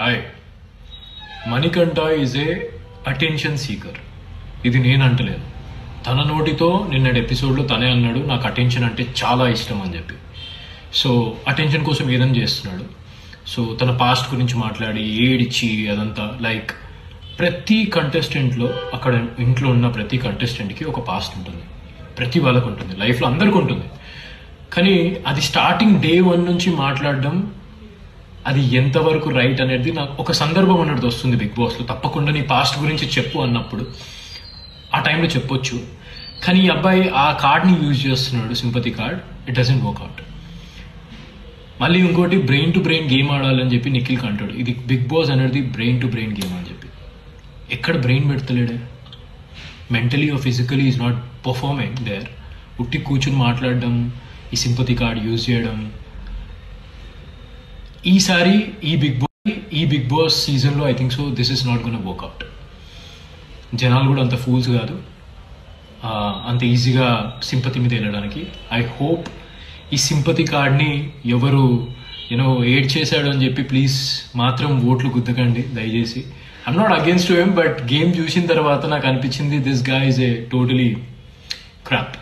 Hi, Manikanta is a attention seeker. ఇది నేను అంటలేదు, తన నోటితో నిన్నటి ఎపిసోడ్లో తనే అన్నాడు నాకు అటెన్షన్ అంటే చాలా ఇష్టం అని చెప్పి. సో అటెన్షన్ కోసం ఏదైనా చేస్తున్నాడు. సో తన పాస్ట్ గురించి మాట్లాడి ఏడిచి అదంతా లైక్ ప్రతి కంటెస్టెంట్లో అక్కడ ఇంట్లో ఉన్న ప్రతి కంటెస్టెంట్కి ఒక పాస్ట్ ఉంటుంది, ప్రతి వాళ్ళకు ఉంటుంది, లైఫ్లో అందరికీ ఉంటుంది. కానీ అది స్టార్టింగ్ డే 1 నుంచి మాట్లాడడం అది ఎంతవరకు రైట్ అనేది నాకు ఒక సందర్భం అన్నది వస్తుంది బిగ్ బాస్లో. తప్పకుండా నీ పాస్ట్ గురించి చెప్పు అన్నప్పుడు ఆ టైంలో చెప్పొచ్చు. కానీ ఈ అబ్బాయి ఆ కార్డ్ని యూజ్ చేస్తున్నాడు, sympathy card. It doesn't work out. మళ్ళీ ఇంకోటి బ్రెయిన్ టు బ్రెయిన్ గేమ్ ఆడాలని చెప్పి నిఖిల్కి అంటాడు. ఇది బిగ్ బాస్ అనేది బ్రెయిన్ టు బ్రెయిన్ గేమ్ అని చెప్పి ఎక్కడ బ్రెయిన్ పెడతలేడే. Mentally or physically is not performing there. ఉట్టి కూర్చుని మాట్లాడడం, ఈ సింపతి కార్డ్ యూజ్ చేయడం. ఈసారి ఈ బిగ్ బాస్ సీజన్లో I think so this is not gonna work out. జనాలు కూడా అంత ఫూల్స్ కాదు అంత ఈజీగా సింపతి మీద వెళ్ళడానికి. ఐ హోప్ ఈ సింపతి కార్డ్ని ఎవరు ఏడ్ చేశాడు అని చెప్పి ప్లీజ్ మాత్రం ఓట్లు గుద్దకండి దయచేసి. I'm not against him, but game చూసిన తర్వాత నాకు అనిపించింది this guy is a totally crop.